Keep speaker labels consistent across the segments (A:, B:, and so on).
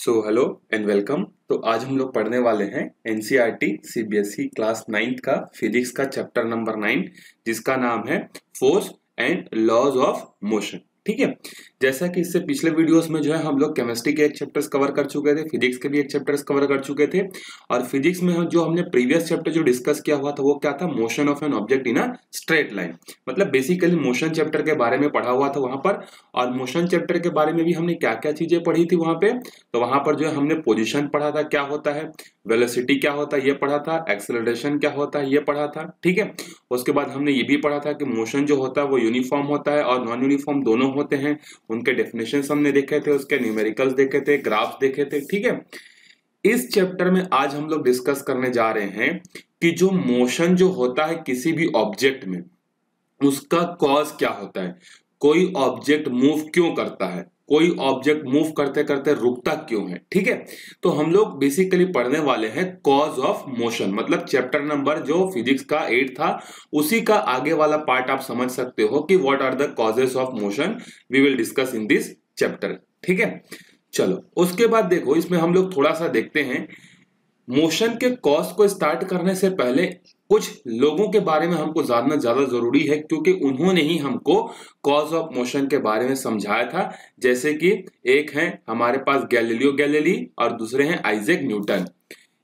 A: Hello and welcome. तो आज हम लोग पढ़ने वाले हैं एनसीईआरटी सीबीएसई क्लास 9th का फिजिक्स का चैप्टर नंबर 9 जिसका नाम है force and laws of motion. ठीक है, जैसा कि इससे पिछले वीडियोस में जो है हम लोग केमिस्ट्री के एक चैप्टर्स कवर कर चुके थे, फिजिक्स के भी एक चैप्टर्स कवर कर चुके थे। और फिजिक्स में जो हमने प्रीवियस चैप्टर जो डिस्कस किया हुआ था वो क्या था, motion of an object in a straight line. मतलब बेसिकली मोशन चैप्टर के बारे में पढ़ा हुआ था वहां पर। और मोशन चैप्टर के बारे में भी हमने क्या क्या चीजें पढ़ी थी वहां पे। तो वहां पर जो है हमने पोजीशन पढ़ा था क्या होता है, वेलोसिटी क्या होता है ये पढ़ा था, एक्सेलरेशन क्या होता है ये पढ़ा था। ठीक है, उसके बाद हमने ये भी पढ़ा था कि मोशन जो होता है वो यूनिफॉर्म होता है और नॉन यूनिफॉर्म दोनों होते हैं। उनके डेफिनेशंस हमने देखे थे, उसके न्यूमेरिकल्स देखे थे, ग्राफ्स देखे थे। ठीक है, इस चैप्टर में आज हम लोग डिस्कस करने जा रहे हैं कि जो मोशन जो होता है किसी भी ऑब्जेक्ट में उसका कॉज क्या होता है, कोई ऑब्जेक्ट मूव क्यों करता है, कोई ऑब्जेक्ट मूव करते करते रुकता क्यों है। ठीक है, तो हम लोग बेसिकली पढ़ने वाले हैं कॉज ऑफ मोशन। मतलब चैप्टर नंबर जो फिजिक्स का 8 था उसी का आगे वाला पार्ट आप समझ सकते हो कि what are the causes of motion we will discuss in this chapter. ठीक है, चलो उसके बाद देखो इसमें हम लोग थोड़ा सा देखते हैं मोशन के कॉज को स्टार्ट करने से पहले कुछ लोगों के बारे में हमको जानना ज्यादा जरूरी है, क्योंकि उन्होंने ही हमको कॉज ऑफ मोशन के बारे में समझाया था। जैसे कि एक है हमारे पास गैलीलियो गैलीली और दूसरे हैं आइजैक न्यूटन।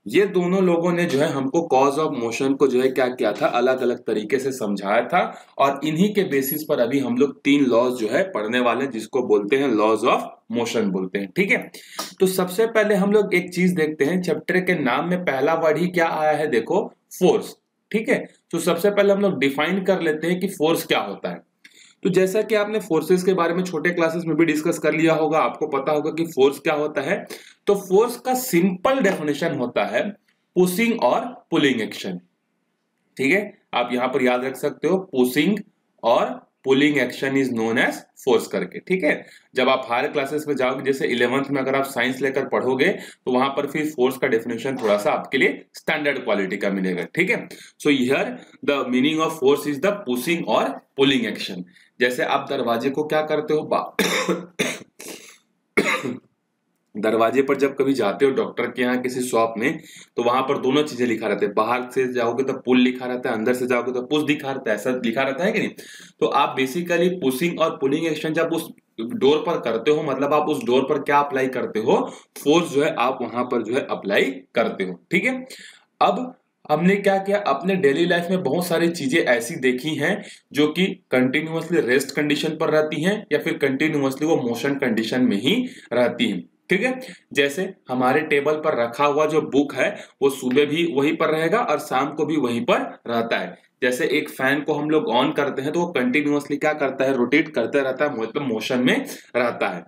A: ये दोनों लोगों ने जो है हमको कॉज ऑफ मोशन को जो है क्या किया था, अलग अलग तरीके से समझाया था। और इन्हीं के बेसिस पर अभी हम लोग 3 लॉज जो है पढ़ने वाले हैं जिसको बोलते हैं लॉज ऑफ मोशन बोलते हैं। ठीक है, तो सबसे पहले हम लोग एक चीज देखते हैं, चैप्टर के नाम में पहला वर्ड ही क्या आया है, देखो फोर्स। ठीक है, तो सबसे पहले हम लोग डिफाइन कर लेते हैं कि फोर्स क्या होता है। तो जैसा कि आपने फोर्सेस के बारे में छोटे क्लासेस में भी डिस्कस कर लिया होगा, आपको पता होगा कि फोर्स क्या होता है। तो फोर्स का सिंपल डेफिनेशन होता है पुशिंग और पुलिंग एक्शन। ठीक है, आप यहां पर याद रख सकते हो पुशिंग और pulling action is known as force करके। ठीक है, जब आप हायर क्लासेस में जाओगे, जैसे 11th में अगर आप साइंस लेकर पढ़ोगे तो वहां पर फिर फोर्स का डेफिनेशन थोड़ा सा आपके लिए स्टैंडर्ड क्वालिटी का मिलेगा। ठीक है, so here the meaning of force is the pushing और पुलिंग एक्शन। जैसे आप दरवाजे को क्या करते हो दरवाजे पर जब कभी जाते हो डॉक्टर के यहाँ किसी शॉप में, तो वहां पर दोनों चीजें लिखा रहता है। बाहर से जाओगे तो पुल लिखा रहता है, अंदर से जाओगे तो पुश दिखा रहता है, ऐसा लिखा रहता है कि नहीं। तो आप बेसिकली पुशिंग और पुलिंग एक्शन जब उस डोर पर करते हो, मतलब आप उस डोर पर क्या अप्लाई करते हो, फोर्स जो है आप वहां पर जो है अप्लाई करते हो। ठीक है, अब हमने क्या किया, अपने डेली लाइफ में बहुत सारी चीजें ऐसी देखी हैं जो कि कंटिन्यूअसली रेस्ट कंडीशन पर रहती हैं या फिर कंटिन्यूअसली वो मोशन कंडीशन में ही रहती हैं। ठीक है, जैसे हमारे टेबल पर रखा हुआ जो बुक है वो सुबह भी वहीं पर रहेगा और शाम को भी वहीं पर रहता है। जैसे एक फैन को हम लोग ऑन करते हैं तो वो कंटिन्यूअसली क्या करता है, रोटेट करते रहता है, मतलब मोशन में रहता है।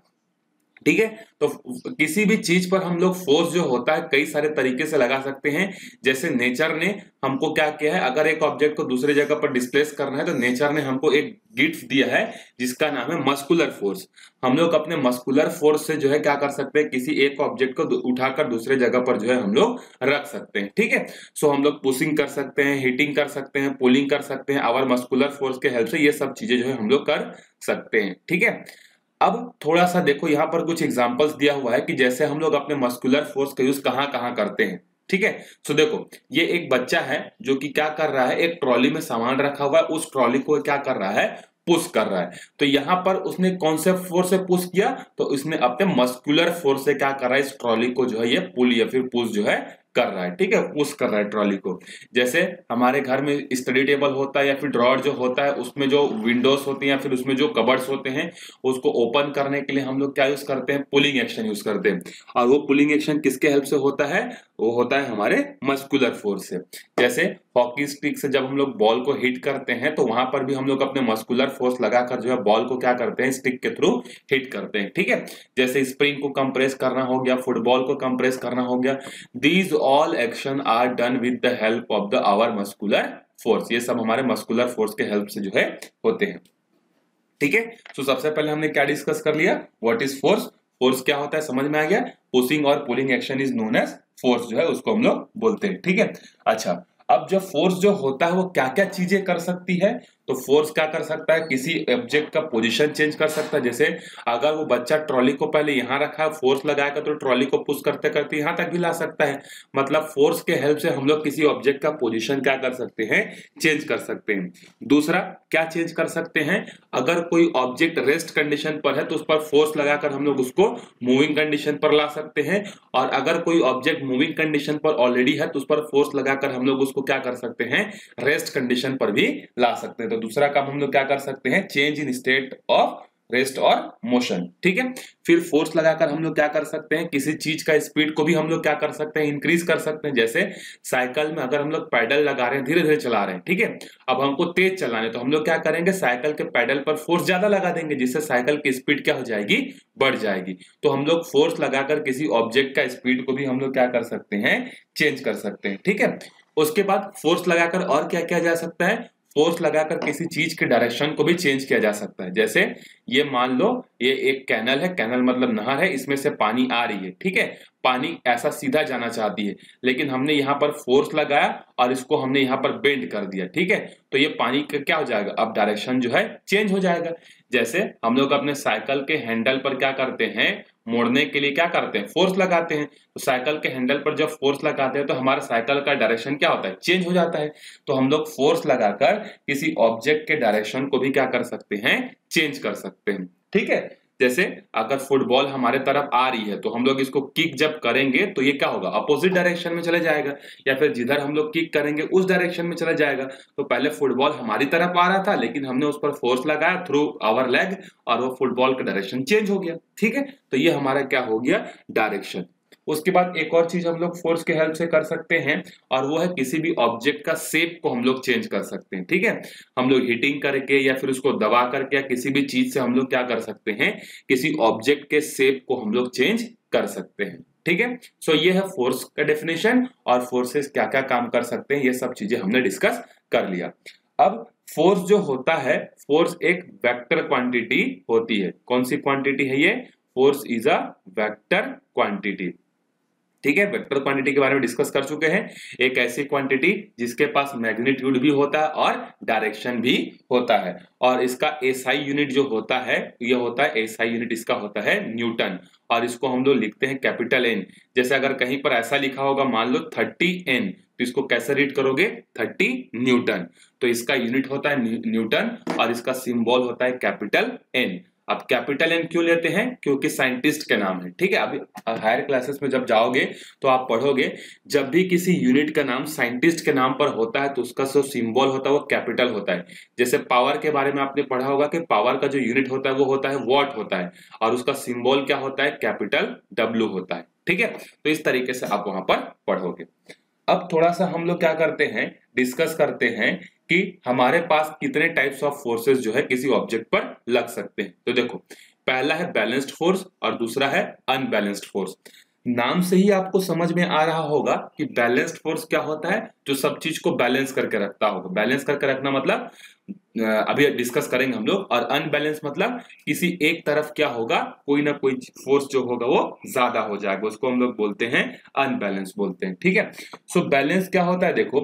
A: ठीक है, तो किसी भी चीज पर हम लोग फोर्स जो होता है कई सारे तरीके से लगा सकते हैं। जैसे नेचर ने हमको क्या किया है, अगर एक ऑब्जेक्ट को दूसरी जगह पर डिस्प्लेस करना है तो नेचर ने हमको एक गिफ्ट दिया है जिसका नाम है मस्कुलर फोर्स। हम लोग अपने मस्कुलर फोर्स से जो है क्या कर सकते हैं, किसी एक ऑब्जेक्ट को उठाकर दूसरे जगह पर जो है हम लोग रख सकते हैं। ठीक है, सो हम लोग पुशिंग कर सकते हैं, हिटिंग कर सकते हैं, पुलिंग कर सकते हैं, और मस्कुलर फोर्स के हेल्प से ये सब चीजें जो है हम लोग कर सकते हैं। ठीक है, अब थोड़ा सा देखो यहाँ पर कुछ एग्जांपल्स दिया हुआ है कि जैसे हम लोग अपने मस्कुलर फोर्स का यूज कहाँ कहाँ करते हैं। ठीक है, सो देखो ये एक बच्चा है जो कि क्या कर रहा है, एक ट्रॉली में सामान रखा हुआ है, उस ट्रॉली को क्या कर रहा है, पुश कर रहा है। तो यहां पर उसने कौन से फोर्स से पुश किया, तो उसने अपने मस्कुलर फोर्स से क्या कर रहा है, इस ट्रॉली को जो है ये पुल या फिर पुश जो है कर रहा है। ठीक है, पुश कर रहा है ट्रॉली को। जैसे हमारे घर में स्टडी टेबल होता है या फिर ड्रॉअर जो होता है, उसमें जो विंडोज होती हैं या फिर उसमें जो कबर्ड्स होते हैं, उसको ओपन करने के लिए हम लोग क्या यूज करते हैं, पुलिंग एक्शन यूज करते हैं। और वो पुलिंग एक्शन किसके हेल्प से होता है, वो होता है हमारे मस्कुलर फोर्स से। जैसे हॉकी स्टिक से जब हम लोग बॉल को हिट करते हैं तो वहां पर भी हम लोग अपने मस्कुलर फोर्स लगाकर जो है बॉल को क्या करते हैं, स्टिक के थ्रू हिट करते हैं। ठीक है, जैसे स्प्रिंग को कंप्रेस करना हो गया, फुटबॉल को कंप्रेस करना हो गया, these all action are done with the help of the our muscular force. ये सब हमारे मस्कुलर फोर्स के हेल्प से जो है होते हैं। ठीक है, तो सबसे पहले हमने क्या डिस्कस कर लिया, व्हाट इज फोर्स। फोर्स क्या होता है समझ में आ गया, पुशिंग और pulling action is known as force जो है उसको हम लोग बोलते हैं। ठीक है, अच्छा अब जब फोर्स जो होता है वो क्या क्या चीजें कर सकती है, तो फोर्स क्या कर सकता है, किसी ऑब्जेक्ट का पोजीशन चेंज कर सकता है। जैसे अगर वो बच्चा ट्रॉली को पहले यहाँ रखा है, फोर्स लगाएगा तो ट्रॉली को पुश करते करते यहाँ तक भी ला सकता है। मतलब फोर्स के हेल्प से हम लोग किसी ऑब्जेक्ट का पोजीशन क्या कर सकते हैं, चेंज कर सकते हैं। दूसरा क्या चेंज कर सकते हैं, अगर कोई ऑब्जेक्ट रेस्ट कंडीशन पर है तो उस पर फोर्स लगाकर हम लोग उसको मूविंग कंडीशन पर ला सकते हैं, और अगर कोई ऑब्जेक्ट मूविंग कंडीशन पर ऑलरेडी है तो उस पर फोर्स लगाकर हम लोग उसको क्या कर सकते हैं, रेस्ट कंडीशन पर भी ला सकते हैं। तो दूसरा काम हम लोग क्या कर सकते हैं, change in state of rest और मोशन। ठीक है, फिर फोर्स लगाकर हम लोग क्या कर सकते हैं, किसी चीज का स्पीड को भी हम लोग क्या कर सकते हैं, इंक्रीज कर सकते हैं। जैसे साइकिल में अगर हम लोग पैडल लगा रहे हैं, धीरे धीरे चला रहे हैं, ठीक है, अब हमको तेज चलाना है तो हम लोग क्या करेंगे, साइकिल के पैडल पर फोर्स ज्यादा लगा देंगे, जिससे साइकिल की स्पीड क्या हो जाएगी, बढ़ जाएगी। तो हम लोग फोर्स लगाकर किसी ऑब्जेक्ट का स्पीड को भी हम लोग क्या कर सकते हैं, चेंज कर सकते हैं। ठीक है, उसके बाद फोर्स लगाकर और क्या किया जा सकता है, फोर्स लगाकर किसी चीज के डायरेक्शन को भी चेंज किया जा सकता है। जैसे ये मान लो ये एक कैनल है, कैनल मतलब नहर है, इसमें से पानी आ रही है, ठीक है, पानी ऐसा सीधा जाना चाहती है, लेकिन हमने यहाँ पर फोर्स लगाया और इसको हमने यहाँ पर बेंड कर दिया, ठीक है, तो ये पानी का क्या हो जाएगा, अब डायरेक्शन जो है चेंज हो जाएगा। जैसे हम लोग अपने साइकिल के हैंडल पर क्या करते हैं, मोड़ने के लिए क्या करते हैं, फोर्स लगाते हैं। तो साइकिल के हैंडल पर जब फोर्स लगाते हैं तो हमारा साइकिल का डायरेक्शन क्या होता है, चेंज हो जाता है। तो हम लोग फोर्स लगाकर किसी ऑब्जेक्ट के डायरेक्शन को भी क्या कर सकते हैं, चेंज कर सकते हैं। ठीक है, जैसे अगर फुटबॉल हमारे तरफ आ रही है तो हम लोग इसको किक जब करेंगे तो ये क्या होगा, अपोजिट डायरेक्शन में चले जाएगा, या फिर जिधर हम लोग किक करेंगे उस डायरेक्शन में चला जाएगा। तो पहले फुटबॉल हमारी तरफ आ रहा था, लेकिन हमने उस पर फोर्स लगाया थ्रू आवर लेग और वो फुटबॉल का डायरेक्शन चेंज हो गया। ठीक है, तो ये हमारा क्या हो गया, डायरेक्शन। उसके बाद एक और चीज हम लोग फोर्स के हेल्प से कर सकते हैं, और वो है किसी भी ऑब्जेक्ट का शेप को हम लोग चेंज कर सकते हैं। ठीक है, हम लोग हीटिंग करके या फिर उसको दबा करके या किसी भी चीज से हम लोग क्या कर सकते हैं, किसी ऑब्जेक्ट के शेप को हम लोग चेंज कर सकते हैं। ठीक है, सो ये है फोर्स का डेफिनेशन, और फोर्सेस क्या क्या काम कर सकते हैं ये सब चीजें हमने डिस्कस कर लिया। अब फोर्स जो होता है, फोर्स एक वेक्टर क्वांटिटी होती है। कौन सी क्वांटिटी है ये, force is a vector quantity. ठीक है, वेक्टर क्वांटिटी के बारे में डिस्कस कर चुके हैं। एक ऐसी क्वांटिटी जिसके पास मैग्नीट्यूड भी होता है और डायरेक्शन भी होता है, और इसका एसआई यूनिट जो होता है, ये होता है एसआई यूनिट, इसका होता है न्यूटन, और इसको हम लोग लिखते हैं कैपिटल एन। जैसे अगर कहीं पर ऐसा लिखा होगा मान लो 30 एन, तो इसको कैसे रीड करोगे, 30 न्यूटन। तो इसका यूनिट होता है न्यूटन और इसका सिंबल होता है कैपिटल एन। अब कैपिटल एन क्यों लेते हैं, क्योंकि साइंटिस्ट के नाम है। ठीक है, अभी हायर क्लासेस में जब जाओगे तो आप पढ़ोगे, जब भी किसी यूनिट का नाम साइंटिस्ट के नाम पर होता है तो उसका जो सिंबल होता है वो कैपिटल होता है। जैसे पावर के बारे में आपने पढ़ा होगा कि पावर का जो यूनिट होता है वो होता है वॉट होता है, और उसका सिंबल क्या होता है, कैपिटल डब्ल्यू होता है। ठीक है, तो इस तरीके से आप वहां पर पढ़ोगे। अब थोड़ा सा हम लोग क्या करते हैं, डिस्कस करते हैं कि हमारे पास कितने टाइप्स ऑफ फोर्सेस जो है किसी ऑब्जेक्ट पर लग सकते हैं। तो देखो, पहला है बैलेंस्ड फोर्स और दूसरा है अनबैलेंस्ड फोर्स। नाम से ही आपको समझ में आ रहा होगा कि बैलेंस्ड फोर्स क्या होता है, जो सब चीज को बैलेंस करके रखता होगा। बैलेंस करके रखना मतलब अभी डिस्कस करेंगे हम लोग। और अनबैलेंस मतलब किसी एक तरफ क्या होगा, कोई ना कोई फोर्स जो होगा वो ज्यादा हो जाएगा, उसको हम लोग बोलते हैं अनबैलेंस बोलते हैं। ठीक है, सो बैलेंस क्या होता है, देखो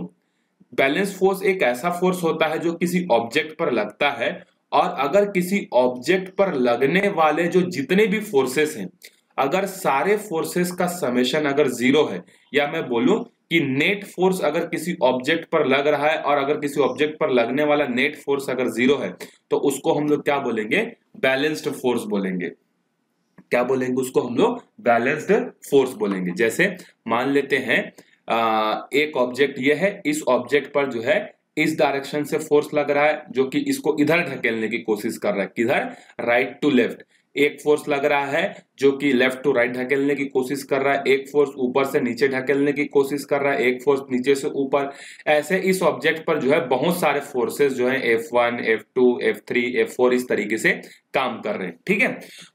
A: बैलेंस फोर्स एक ऐसा फोर्स होता है जो किसी ऑब्जेक्ट पर लगता है, और अगर किसी ऑब्जेक्ट पर लगने वाले जो जितने भी फोर्सेस हैं, अगर सारे फोर्सेस का समेशन अगर जीरो है, या मैं बोलूं कि नेट फोर्स अगर किसी ऑब्जेक्ट पर लग रहा है और अगर किसी ऑब्जेक्ट पर लगने वाला नेट फोर्स अगर जीरो है, तो उसको हम लोग क्या बोलेंगे, बैलेंस्ड फोर्स बोलेंगे। क्या बोलेंगे उसको हम लोग, बैलेंस्ड फोर्स बोलेंगे। जैसे मान लेते हैं एक ऑब्जेक्ट ये है, इस ऑब्जेक्ट पर जो है इस डायरेक्शन से फोर्स लग रहा है जो कि इसको इधर ढकेलने की कोशिश कर रहा है, किधर, राइट टू लेफ्ट। एक फोर्स लग रहा है जो कि लेफ्ट टू राइट ढकेलने की कोशिश कर रहा है, एक फोर्स ऊपर से नीचे ढकेलने की कोशिश कर रहा है, एक फोर्स नीचे से ऊपर। ऐसे इस ऑब्जेक्ट पर जो है बहुत सारे फोर्सेस जो है F1, F2, F3, F4 इस तरीके से काम कर रहे हैं। ठीक है,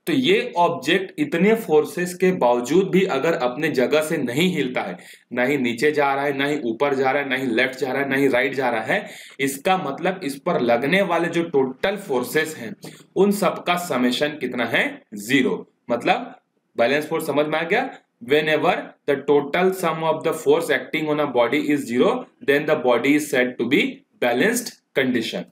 A: तो ये ऑब्जेक्ट इतने फोर्सेस के बावजूद भी अगर अपने जगह से नहीं हिलता है, ना ही नीचे जा रहा है, ना ही ऊपर जा रहा है, ना ही लेफ्ट जा रहा है, ना ही राइट जा रहा है, इसका मतलब इस पर लगने वाले जो टोटल फोर्सेस हैं उन सबका समेशन कितना है, जीरो। मतलब बैलेंस फोर्स समझ में आ गया, whenever the total sum of the force acting on a body is zero, then the body is said to be balanced condition.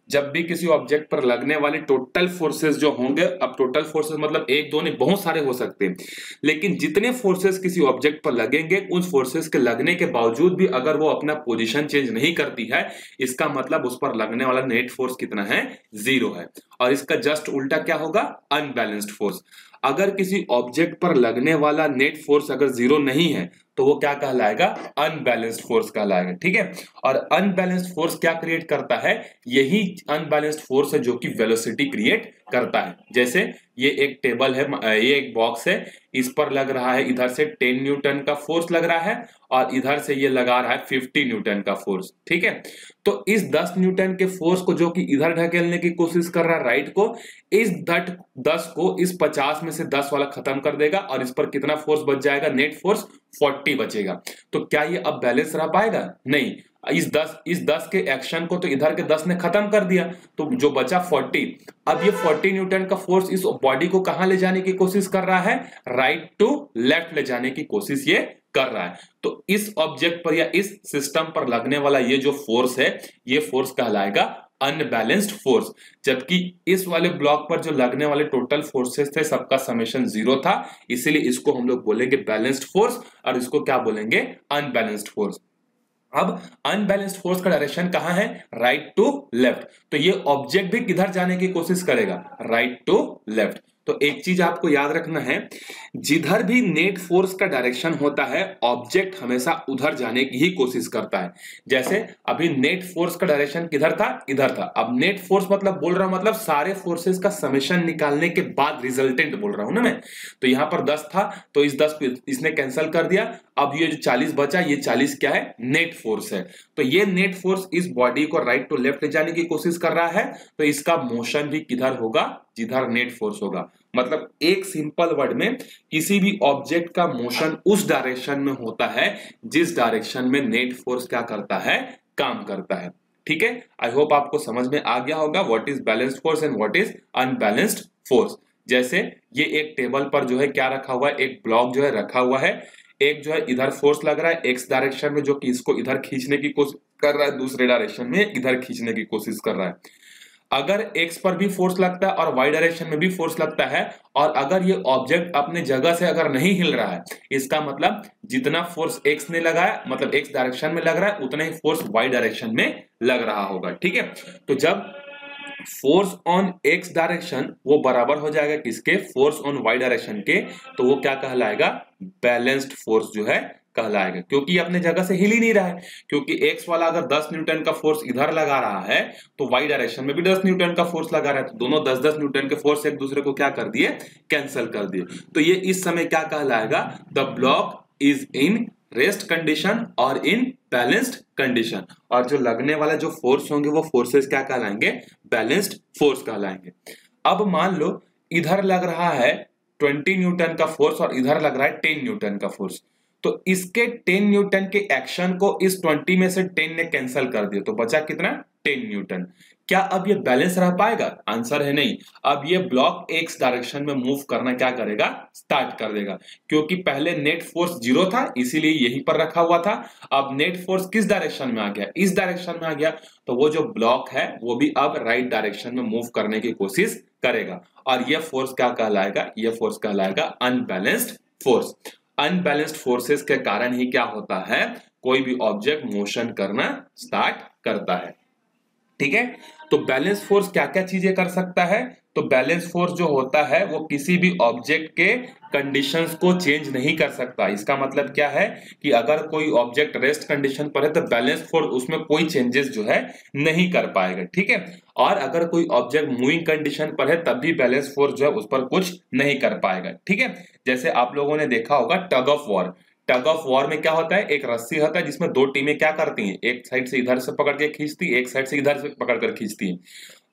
A: जब भी किसी ऑब्जेक्ट पर लगने वाले टोटल फोर्सेस जो होंगे, अब टोटल फोर्सेस मतलब एक दो नहीं, बहुत सारे हो सकते हैं, लेकिन जितने फोर्सेस किसी ऑब्जेक्ट पर लगेंगे उन फोर्सेस के लगने के बावजूद भी अगर वो अपना पोजीशन चेंज नहीं करती है, इसका मतलब उस पर लगने वाला नेट फोर्स कितना है, 0 है। और इसका जस्ट उल्टा क्या होगा, अनबैलेंस्ड फोर्स। अगर किसी ऑब्जेक्ट पर लगने वाला नेट फोर्स अगर 0 नहीं है तो वो क्या कहलाएगा, अनबैलेंस्ड फोर्स कहलाएगा। ठीक है, और अनबैलेंस्ड फोर्स क्या क्रिएट करता है, यही अनबैलेंस्ड फोर्स है जो कि वेलोसिटी क्रिएट करता है। जैसे ये एक टेबल है, ये एक बॉक्स है, इस पर लग रहा है इधर से 10 न्यूटन का फोर्स लग रहा है और इधर से ये लगा रहा है 50 न्यूटन का फोर्स। ठीक है, तो इस 10 न्यूटन के फोर्स को जो कि इधर ढकेलने की कोशिश कर रहा है राइट को, इस 10 को इस 50 में से 10 वाला खत्म कर देगा और इस पर कितना फोर्स बच जाएगा, नेट फोर्स 40 बचेगा। तो क्या ये अब बैलेंस रह पाएगा, नहीं। इस 10 के एक्शन को तो इधर के 10 ने खत्म कर दिया, तो जो बचा 40, अब ये 40 न्यूटन का फोर्स इस बॉडी को कहां ले जाने की कोशिश कर रहा है, राइट टू लेफ्ट ले जाने की कोशिश ये कर रहा है। तो इस ऑब्जेक्ट पर या इस सिस्टम पर लगने वाला ये जो फोर्स है, ये फोर्स कहलाएगा अनबैलेंस्ड फोर्स। जबकि इस वाले ब्लॉक पर जो लगने वाले टोटल फोर्सेस थे सबका समेशन 0 था, इसीलिए इसको हम लोग बोलेंगे बैलेंस्ड फोर्स और इसको क्या बोलेंगे, अनबैलेंस्ड फोर्स। अब अनबैलेंस्ड फोर्स का डायरेक्शन कहां है, राइट टू लेफ्ट। तो ये ऑब्जेक्ट भी किधर जाने की कोशिश करेगा, राइट टू लेफ्ट। तो एक चीज आपको याद रखना है, जिधर भी नेट फोर्स का डायरेक्शन होता है ऑब्जेक्ट हमेशा उधर जाने की ही कोशिश करता है। जैसे अभी नेट फोर्स का डायरेक्शन किधर था, इधर था। अब नेट फोर्स मतलब बोल रहा हूं मतलब सारे फोर्सेस का समेशन निकालने के बाद रिजल्टेंट बोल रहा हूं ना मैं। तो यहां पर 10 था तो इस 10 को इसने कैंसिल कर दिया, अब ये जो 40 बचा, ये 40 क्या है, नेट फोर्स है। तो ये नेट फोर्स इस बॉडी को राइट टू लेफ्ट ले जाने की कोशिश कर रहा है, तो इसका मोशन भी किधर होगा, जिधर नेट फोर्स होगा। मतलब एक सिंपल वर्ड में किसी भी ऑब्जेक्ट का मोशन उस डायरेक्शन में होता है जिस डायरेक्शन में नेट फोर्स क्या करता है, काम करता है। ठीक है, आई होप आपको समझ में आ गया होगा what is balanced force and what is unbalanced force. जैसे ये एक टेबल पर जो है क्या रखा हुआ है, एक ब्लॉक जो है रखा हुआ है, एक जो है इधर फोर्स लग रहा है एक्स डायरेक्शन में जो कि इसको इधर खींचने की कोशिश कर रहा है, दूसरे डायरेक्शन में इधर खींचने की कोशिश कर रहा है। अगर एक्स पर भी फोर्स लगता है और वाई डायरेक्शन में भी फोर्स लगता है, और अगर ये ऑब्जेक्ट अपने जगह से अगर नहीं हिल रहा है, इसका मतलब जितना फोर्स एक्स ने लगाया मतलब एक्स डायरेक्शन में लग रहा है उतना ही फोर्स वाई डायरेक्शन में लग रहा होगा। ठीक है, तो जब फोर्स ऑन एक्स डायरेक्शन वो बराबर हो जाएगा किसके, फोर्स ऑन वाई डायरेक्शन के, तो वो क्या कहलाएगा, बैलेंस्ड फोर्स जो है कहलाएगा। क्योंकि ये अपने जगह से हिल ही नहीं रहा है, क्योंकि एक्स वाला अगर 10 न्यूटन का फोर्स इधर लगा रहा है तो वाई डायरेक्शन में भी 10 न्यूटन का फोर्स लगा रहा है, तो दोनों 10-10 न्यूटन के फोर्स एक दूसरे को क्या कर दिए, कैंसिल कर दिए। तो ये इस समय क्या कहलाएगा, the block is in rest condition और इन बैलेंस्ड कंडीशन। और जो लगने वाला जो फोर्स होंगे वो फोर्सेस क्या कहलाएंगे, बैलेंस्ड फोर्स कहलाएंगे। अब मान लो इधर लग रहा है 20 न्यूटन का फोर्स और इधर लग रहा है 10 न्यूटन का फोर्स, तो इसके 10 न्यूटन के एक्शन को इस 20 में से 10 ने कैंसिल कर दिया, तो बचा कितना, 10 न्यूटन। क्या अब ये बैलेंस रह पाएगा, आंसर है नहीं। अब ये ब्लॉक एक्स डायरेक्शन में मूव करना क्या करेगा, स्टार्ट कर देगा, क्योंकि पहले नेट फोर्स 0 था इसीलिए यहीं पर रखा हुआ था। अब नेट फोर्स किस डायरेक्शन में आ गया, इस डायरेक्शन में आ गया, तो वो जो ब्लॉक है वो भी अब राइट डायरेक्शन में मूव करने की कोशिश करेगा, और ये फोर्स क्या कहलाएगा, ये फोर्स कहलाएगा अनबैलेंस्ड फोर्स। अनबैलेंस्ड फोर्सेस के कारण ही क्या होता है, कोई भी ऑब्जेक्ट मोशन करना स्टार्ट करता है। ठीक है, तो बैलेंस फोर्स क्या क्या चीजें कर सकता है, तो बैलेंस फोर्स जो होता है वो किसी भी ऑब्जेक्ट के कंडीशंस को चेंज नहीं कर सकता। इसका मतलब क्या है कि अगर कोई ऑब्जेक्ट रेस्ट कंडीशन पर है तो बैलेंस फोर्स उसमें कोई चेंजेस जो है नहीं कर पाएगा। ठीक है, और अगर कोई ऑब्जेक्ट मूविंग कंडीशन पर है तब भी बैलेंस फोर्स जो है उस पर कुछ नहीं कर पाएगा। ठीक है, जैसे आप लोगों ने देखा होगा tug of war, tug of war में क्या होता है, एक रस्सी होता है जिसमें दो टीमें क्या करती हैं, एक साइड से इधर से पकड़ के खींचती, एक साइड से इधर से पकड़ कर खींचती है।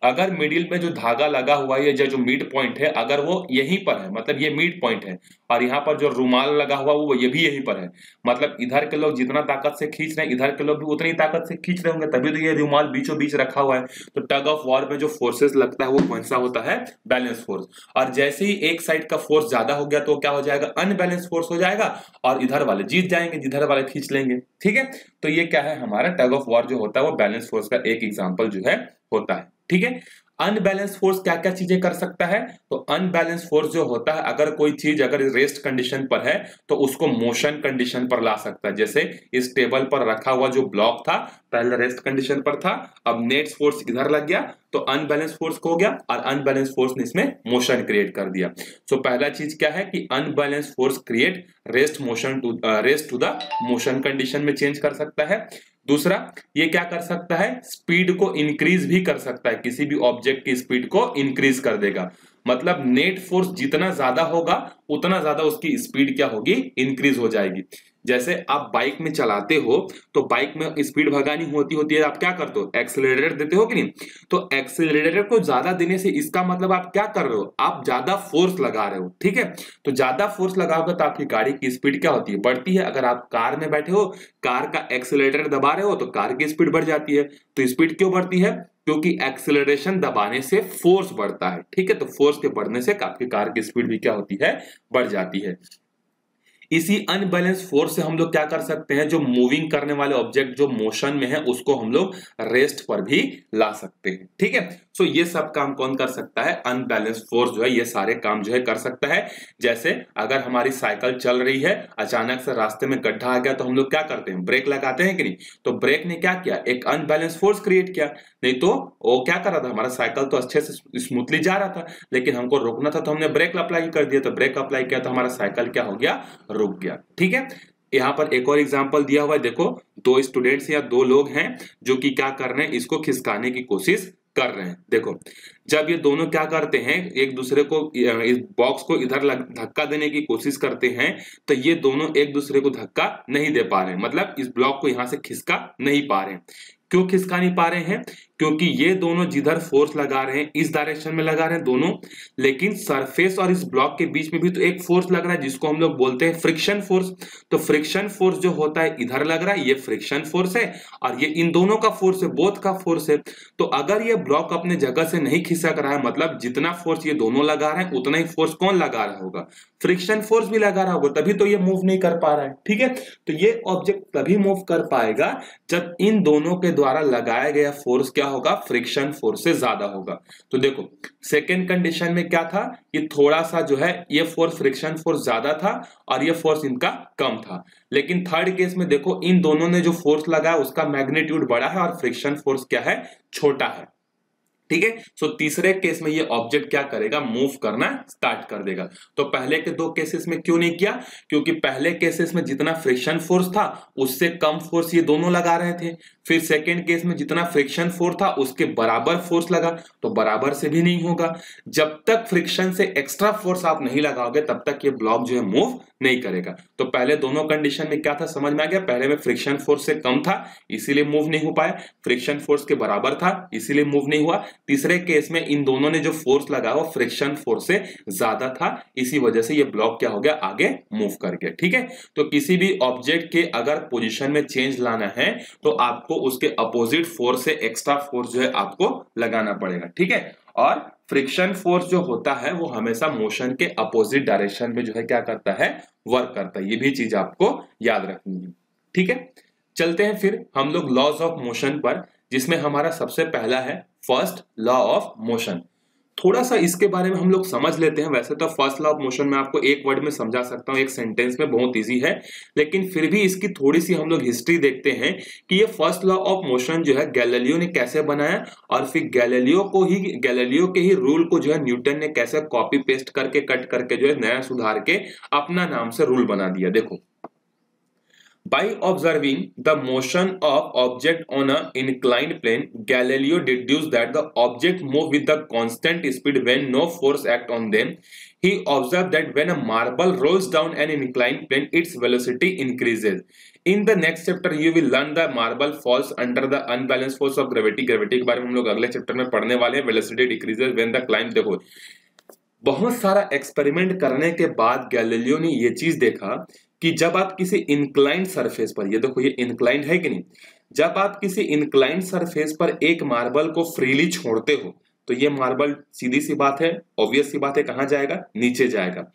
A: अगर मिडिल में जो धागा लगा हुआ है जो मिड पॉइंट है अगर वो यहीं पर है, मतलब ये मिड पॉइंट है, और यहाँ पर जो रुमाल लगा हुआ वो ये भी यहीं पर है, मतलब इधर के लोग जितना ताकत से खींच रहे हैं इधर के लोग भी उतनी ताकत से खींच रहे होंगे, तभी तो ये रुमाल बीचों बीच रखा हुआ है। तो टग ऑफ वॉर में जो फोर्सेस लगता है वो कौन सा होता है, बैलेंस फोर्स। और जैसे ही एक साइड का फोर्स ज्यादा हो गया तो क्या हो जाएगा, अनबैलेंस फोर्स हो जाएगा, और इधर वाले जीत जाएंगे, जिधर वाले खींच लेंगे। ठीक है, तो ये क्या है, हमारा टग ऑफ वॉर जो होता है वो बैलेंस फोर्स का एक एग्जांपल जो है होता है। ठीक है, अनबैलेंस फोर्स क्या क्या चीजें कर सकता है, तो अनबैलेंस फोर्स जो होता है, अगर कोई चीज अगर रेस्ट कंडीशन पर है तो उसको मोशन कंडीशन पर ला सकता है। जैसे इस टेबल पर रखा हुआ जो ब्लॉक था पहले रेस्ट कंडीशन पर था, अब नेट फोर्स इधर लग गया तो अनबैलेंस फोर्स हो गया, और अनबैलेंस फोर्स ने इसमें मोशन क्रिएट कर दिया। सो पहला चीज क्या है कि unbalance force create rest to the motion condition में चेंज कर सकता है। दूसरा, ये क्या कर सकता है, स्पीड को इंक्रीज भी कर सकता है, किसी भी ऑब्जेक्ट की स्पीड को इंक्रीज कर देगा। मतलब नेट फोर्स जितना ज्यादा होगा उतना ज्यादा उसकी स्पीड क्या होगी, इंक्रीज हो जाएगी। जैसे आप बाइक में चलाते हो तो बाइक में स्पीड भगानी होती है, आप क्या करते हो, एक्सेलरेटर देते हो कि नहीं। तो एक्सेलरेटर को ज्यादा देने से इसका मतलब आप क्या कर रहे हो, आप ज्यादा फोर्स लगा रहे हो। ठीक है, तो ज्यादा फोर्स लगाओगे तो आपकी गाड़ी की स्पीड क्या होती है, बढ़ती है। अगर आप कार में बैठे हो, कार का एक्सेलरेटर दबा रहे हो तो कार की स्पीड बढ़ जाती है। तो स्पीड क्यों बढ़ती है, क्योंकि एक्सेलरेशन दबाने से फोर्स बढ़ता है। ठीक है, तो फोर्स के बढ़ने से आपकी कार की स्पीड भी क्या होती है, बढ़ जाती है। इसी अनबैलेंस फोर्स से हम लोग क्या कर सकते हैं, जो मूविंग करने वाले ऑब्जेक्ट जो मोशन में है उसको हम लोग रेस्ट पर भी ला सकते हैं। ठीक है, सो ये सब काम कौन कर सकता है, अनबैलेंस फोर्स जो है ये सारे काम जो है कर सकता है। जैसे अगर हमारी साइकिल चल रही है, अचानक से रास्ते में गड्ढा आ गया तो हम लोग क्या करते हैं, ब्रेक लगाते हैं कि नहीं। तो ब्रेक ने क्या किया, एक अनबैलेंस फोर्स क्रिएट किया। नहीं तो वो क्या कर रहा था, हमारा साइकिल तो अच्छे से स्मूथली जा रहा था, लेकिन हमको रोकना था तो हमने ब्रेक अप्लाई कर दिया। तो ब्रेक अप्लाई किया तो हमारा साइकिल क्या हो गया, रुक गया। ठीक है, यहां पर एक और एग्जांपल दिया हुआ है, देखो दो स्टूडेंट्स या दो लोग हैं जो कि क्या कर रहे हैं, इसको खिसकाने की कोशिश कर रहे हैं। देखो जब ये दोनों क्या करते हैं, एक दूसरे को इस बॉक्स को इधर धक्का देने की कोशिश करते हैं, तो ये दोनों एक दूसरे को धक्का नहीं दे पा रहे हैं, मतलब इस ब्लॉक को यहां से खिसका नहीं पा रहे हैं। क्यों खिसका नहीं पा रहे हैं, क्योंकि ये दोनों जिधर फोर्स लगा रहे हैं इस डायरेक्शन में लगा रहे हैं दोनों, लेकिन सरफेस और इस ब्लॉक के बीच में भी तो एक फोर्स लग रहा है जिसको हम लोग बोलते हैं फ्रिक्शन फोर्स। तो फ्रिक्शन फोर्स जो होता है इधर लग रहा है, ये फ्रिक्शन फोर्स है, और ये इन दोनों का फोर्स है, बोथ का फोर्स है। तो अगर ये ब्लॉक अपने जगह से नहीं खिसक रहा है, मतलब जितना फोर्स ये दोनों लगा रहे हैं उतना ही फोर्स कौन लगा रहा होगा, फ्रिक्शन फोर्स भी लगा रहा होगा, तभी तो ये मूव नहीं कर पा रहा है। ठीक है, तो ये ऑब्जेक्ट तभी मूव कर पाएगा जब इन दोनों के द्वारा लगाया गया फोर्स क्या होगा, फ्रिक्शन फोर्स से ज्यादा होगा। तो देखो सेकेंड कंडीशन में क्या था कि थोड़ा सा जो है ये फोर्स फ्रिक्शन फोर्स ज्यादा था और ये फोर्स इनका कम था, लेकिन थर्ड केस में देखो इन दोनों ने जो फोर्स लगाया उसका मैग्नीट्यूड बड़ा है और फ्रिक्शन फोर्स क्या है, छोटा है। ठीक है, सो तीसरे केस में ये ऑब्जेक्ट क्या करेगा, मूव करना स्टार्ट कर देगा। तो पहले के दो केसेस में क्यों नहीं किया, क्योंकि पहले केसेस में जितना फ्रिक्शन फोर्स था उससे कम फोर्स ये दोनों लगा रहे थे। फिर सेकेंड केस में जितना फ्रिक्शन फोर्स था उसके बराबर फोर्स लगा, तो बराबर से भी नहीं होगा। जब तक फ्रिक्शन से एक्स्ट्रा फोर्स आप नहीं लगाओगे तब तक ये ब्लॉक जो है मूव नहीं करेगा। तो पहले दोनों कंडीशन में क्या था समझ में आ गया, पहले में फ्रिक्शन फोर्स से कम था इसीलिए मूव नहीं हो पाया, फ्रिक्शन फोर्स के बराबर था इसीलिए मूव नहीं हुआ। तीसरे केस में इन दोनों ने जो फोर्स लगा वो फ्रिक्शन फोर्स से ज्यादा था, इसी वजह से ये ब्लॉक क्या हो गया, आगे मूव कर गया। ठीक है, तो किसी भी ऑब्जेक्ट के अगर पोजीशन में चेंज लाना है तो आपको उसके अपोजिट फोर्स से एक्स्ट्रा फोर्स जो है आपको लगाना पड़ेगा। ठीक है, और फ्रिक्शन फोर्स जो होता है वो हमेशा मोशन के अपोजिट डायरेक्शन में जो है क्या करता है, वर्क करता है। ये भी चीज आपको याद रखनी है। ठीक है, चलते हैं फिर हम लोग लॉज ऑफ मोशन पर, जिसमें हमारा सबसे पहला है फर्स्ट लॉ ऑफ मोशन। थोड़ा सा इसके बारे में हम लोग समझ लेते हैं। वैसे तो फर्स्ट लॉ ऑफ मोशन में आपको एक वर्ड में समझा सकता हूं, एक सेंटेंस में, बहुत इजी है, लेकिन फिर भी इसकी थोड़ी सी हम लोग हिस्ट्री देखते हैं कि ये फर्स्ट लॉ ऑफ मोशन जो है गैलीलियो ने कैसे बनाया, और फिर गैलीलियो के ही रूल को जो है न्यूटन ने कैसे कॉपी पेस्ट करके कट करके जो है नया सुधार के अपना नाम से रूल बना दिया। देखो, by observing the motion of object on an inclined plane, Galileo deduced that the object move with the constant speed when no force act on them. He observed that when a marble rolls down an inclined plane, its velocity increases. In the next chapter, you will learn the marble falls under the unbalanced force of gravity. Gravity के बारे में हम लोग अगले chapter में पढ़ने वाले हैं। Velocity decreases when the climb। देखो बहुत सारा एक्सपेरिमेंट करने के बाद गैलीलियो ने ये चीज देखा कि जब आप किसी इंक्लाइंड सरफेस पर, ये देखो ये इंक्लाइंड है कि नहीं, जब आप किसी इंक्लाइंड सरफेस पर एक मार्बल को फ्रीली छोड़ते हो तो ये मार्बल सीधी सी बात है, ऑब्वियस सी बात है, कहां जाएगा, नीचे जाएगा।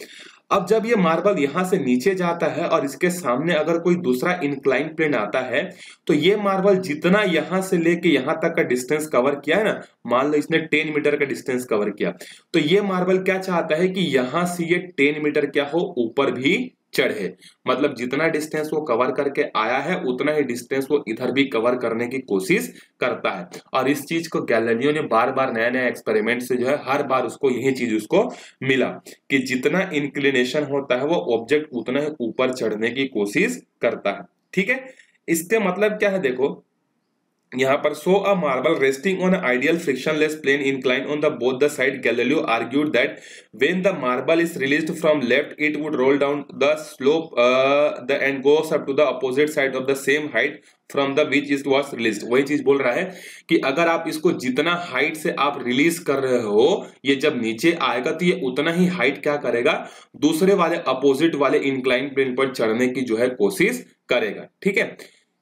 A: अब जब ये मार्बल यहां से नीचे जाता है और इसके सामने अगर कोई दूसरा इंक्लाइन प्लेन आता है, तो ये मार्बल जितना यहां से लेके यहां तक का डिस्टेंस कवर किया है ना, मान लो इसने 10 मीटर का डिस्टेंस कवर किया, तो ये मार्बल क्या चाहता है कि यहां से ये 10 मीटर क्या हो, ऊपर भी चढ़े। मतलब जितना डिस्टेंस वो कवर करके आया है उतना ही डिस्टेंस वो इधर भी कवर करने की कोशिश करता है। और इस चीज को गैलीलियो ने बार बार नया नया एक्सपेरिमेंट से जो है हर बार उसको यही चीज उसको मिला कि जितना इंक्लिनेशन होता है वो ऑब्जेक्ट उतना ही ऊपर चढ़ने की कोशिश करता है। ठीक है, इसके मतलब क्या है, देखो यहाँ पर so a marble resting on ideal frictionless plane incline on the both the side, Galileo argued that when the marble is released from left it would roll down the slope the end goes up to the opposite side of the same height from the which it was released. वही चीज बोल रहा है कि अगर आप इसको जितना हाइट से आप रिलीज कर रहे हो, ये जब नीचे आएगा तो ये उतना ही हाइट क्या करेगा, दूसरे वाले अपोजिट वाले इंक्लाइन प्लेन पर चढ़ने की जो है कोशिश करेगा। ठीक है,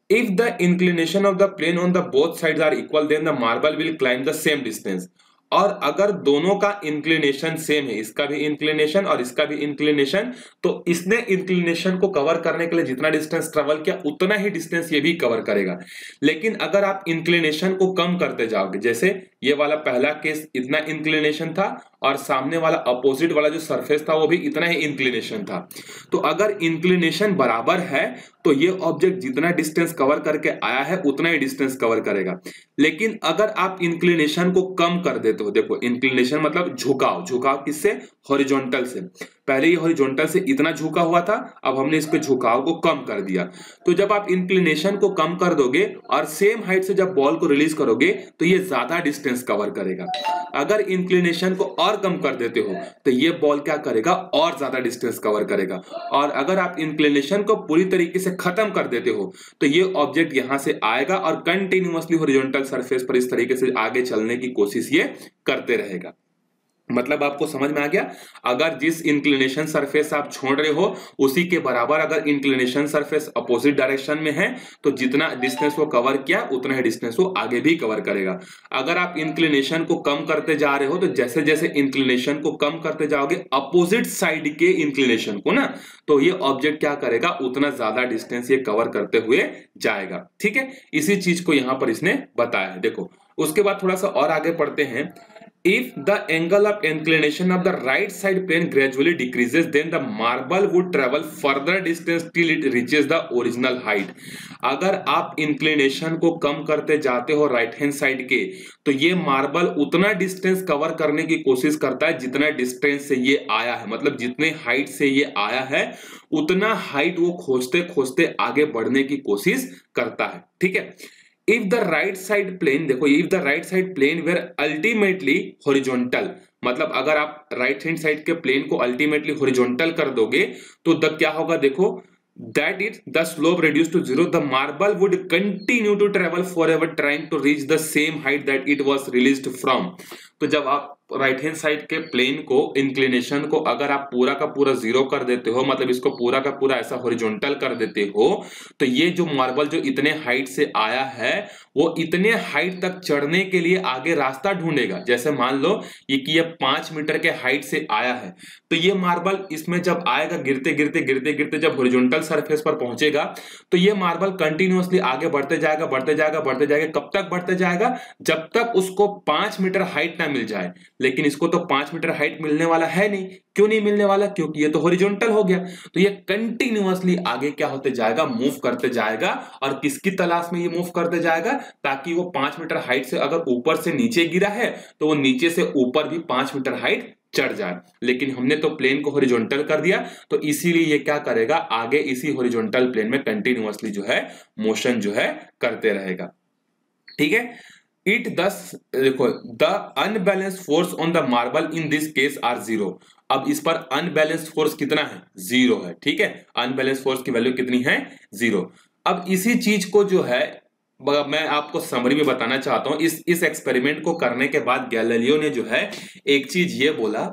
A: if the inclination of the plane on the both sides are equal, then the marble will climb the same distance। और अगर दोनों का इंक्लिनेशन सेम है, इसका भी इंक्लिनेशन और इसका भी इंक्लिनेशन, तो इसने इंक्लिनेशन को कवर करने के लिए जितना डिस्टेंस ट्रेवल किया उतना ही डिस्टेंस ये भी कवर करेगा। लेकिन अगर आप इंक्लिनेशन को कम करते जाओगे, जैसे ये वाला पहला केस इतना इंक्लिनेशन था और सामने वाला अपोजिट वाला जो सरफेस था वो भी इतना ही इंक्लिनेशन था, तो अगर इंक्लिनेशन बराबर है तो ये ऑब्जेक्ट जितना डिस्टेंस कवर करके आया है उतना ही डिस्टेंस कवर करेगा। लेकिन अगर आप इंक्लिनेशन को कम कर देते हो, देखो इंक्लिनेशन मतलब झुकाव, झुकाव किससे, हॉरिजॉन्टल से। पहले ये हॉरिजॉन्टल से इतना झुका हुआ था, अब हमने इसके झुकाव को कम कर दिया। तो जब आप इंक्लिनेशन को कम कर दोगे और सेम हाइट से जब बॉल को रिलीज करोगे तो ये ज्यादा डिस्टेंस कवर करेगा। अगर इंक्लिनेशन को और कम कर देते हो तो ये बॉल क्या करेगा, और ज्यादा डिस्टेंस कवर करेगा। और अगर आप इंक्लिनेशन को पूरी तरीके से खत्म कर देते हो तो ये ऑब्जेक्ट यहां से आएगा और कंटिन्यूअसली हॉरिजॉन्टल सरफेस पर इस तरीके से आगे चलने की कोशिश ये करते रहेगा। मतलब आपको समझ में आ गया, अगर जिस इंक्लिनेशन सरफेस आप छोड़ रहे हो उसी के बराबर अगर इंक्लिनेशन सरफेस अपोजिट डायरेक्शन में है तो जितना डिस्टेंस वो कवर किया उतना ही डिस्टेंस वो आगे भी कवर करेगा। अगर आप इंक्लिनेशन को कम करते जा रहे हो तो जैसे जैसे इंक्लिनेशन को कम करते जाओगे अपोजिट साइड के इंक्लिनेशन को ना, तो ये ऑब्जेक्ट क्या करेगा, उतना ज्यादा डिस्टेंस ये कवर करते हुए जाएगा। ठीक है, इसी चीज को यहां पर इसने बताया है। देखो उसके बाद थोड़ा सा और आगे पढ़ते हैं। If the angle of inclination of the right side plane gradually decreases, then the marble would travel further distance till it reaches the original height। अगर आप इंक्लिनेशन को कम करते जाते हो राइट हैंड साइड के, तो ये मार्बल उतना डिस्टेंस कवर करने की कोशिश करता है जितना डिस्टेंस से ये आया है। मतलब जितने हाइट से ये आया है उतना हाइट वो खोजते खोजते आगे बढ़ने की कोशिश करता है। ठीक है, if the right side plane, देखो if the right side plane were ultimately horizontal, मतलब अगर आप राइट हैंड साइड के प्लेन को अल्टीमेटली हॉरिजॉन्टल कर दोगे तो द क्या होगा, देखो that is the slope reduced to zero, the marble would continue to travel forever trying to reach the same height that it was released from। तो जब आप राइट हैंड साइड के प्लेन को इंक्लिनेशन को अगर आप पूरा का पूरा जीरो कर देते हो, मतलब इसको पूरा का पूरा ऐसा हॉरिजॉन्टल कर देते हो, तो ये जो मार्बल जो इतने हाइट से आया है वो इतने हाइट तक चढ़ने के लिए आगे रास्ता ढूंढेगा। जैसे मान लो ये 5 मीटर के हाइट से आया है, तो ये मार्बल इसमें जब आएगा गिरते गिरते गिरते गिरते जब हॉरिजॉन्टल सरफेस पर पहुंचेगा तो ये मार्बल कंटिन्यूअसली आगे बढ़ते जाएगा बढ़ते जाएगा बढ़ते जाएगा। कब तक बढ़ते जाएगा, जब तक उसको 5 मीटर हाइट ना मिल जाए। लेकिन इसको तो 5 मीटर हाइट मिलने वाला है नहीं। क्यों नहीं मिलने वाला, क्योंकि ये तो हॉरिजॉन्टल हो गया। तो ये कंटिन्यूअसली आगे क्या होते जाएगा, मूव करते जाएगा। और किसकी तलाश में ये मूव करते जाएगा, ताकि वो 5 मीटर हाइट से अगर ऊपर से नीचे गिरा है तो वो नीचे से ऊपर भी 5 मीटर हाइट चढ़ जाए। लेकिन हमने तो प्लेन को हॉरिजॉन्टल कर दिया, तो इसीलिए ये क्या करेगा, आगे इसी हॉरिजॉन्टल प्लेन में कंटिन्यूअसली जो है मोशन जो है करते रहेगा। ठीक है, इट दस देखो the unbalance force on the marble in this case are zero. अब इस पर अनबैलेंस फोर्स कितना है, जीरो है। ठीक है, अनबैलेंस फोर्स की वैल्यू कितनी है, जीरो। अब इसी चीज को जो है मैं आपको समरी में बताना चाहता हूं। इस एक्सपेरिमेंट को करने के बाद गैलीलियो ने जो है एक चीज ये बोला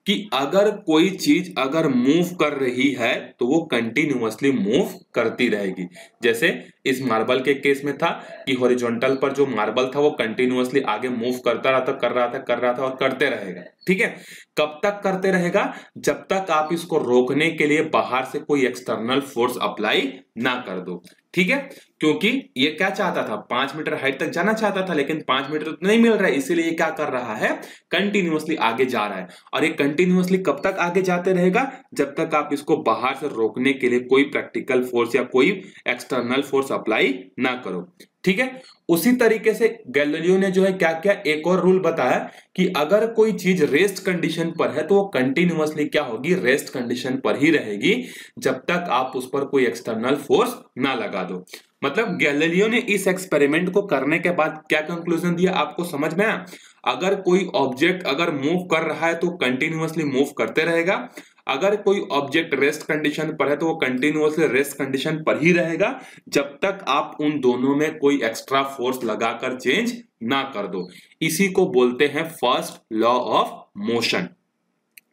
A: कि अगर कोई चीज अगर मूव कर रही है तो वो कंटिन्यूअसली मूव करती रहेगी। जैसे इस मार्बल के केस में था कि हॉरिजॉन्टल पर जो मार्बल था वो कंटिन्यूअसली आगे मूव करता रहा था, कर रहा था और करते रहेगा। ठीक है, कब तक करते रहेगा? जब तक आप इसको रोकने के लिए बाहर से कोई एक्सटर्नल फोर्स अप्लाई ना कर दो। ठीक है, क्योंकि ये क्या चाहता था, 5 मीटर हाइट तक जाना चाहता था, लेकिन 5 मीटर तो नहीं मिल रहा है, इसीलिए ये क्या कर रहा है, कंटिन्यूअसली आगे जा रहा है। और ये कंटिन्यूअसली कब तक आगे जाते रहेगा? जब तक आप इसको बाहर से रोकने के लिए कोई प्रैक्टिकल फोर्स या कोई एक्सटर्नल फोर्स अप्लाई ना करो। ठीक है, उसी तरीके से गैलीलियो ने जो है क्या क्या एक और रूल बताया कि अगर कोई चीज रेस्ट कंडीशन पर है तो वो कंटिन्यूअसली क्या होगी, रेस्ट कंडीशन पर ही रहेगी जब तक आप उस पर कोई एक्सटर्नल फोर्स ना लगा दो। मतलब गैलीलियो ने इस एक्सपेरिमेंट को करने के बाद क्या कंक्लूजन दिया, आपको समझ में आया? अगर कोई ऑब्जेक्ट अगर मूव कर रहा है तो कंटिन्यूअसली मूव करते रहेगा, अगर कोई ऑब्जेक्ट रेस्ट कंडीशन पर है तो वो कंटिन्यूअसली रेस्ट कंडीशन पर ही रहेगा जब तक आप उन दोनों में कोई एक्स्ट्रा फोर्स लगाकर चेंज ना कर दो। इसी को बोलते हैं फर्स्ट लॉ ऑफ मोशन।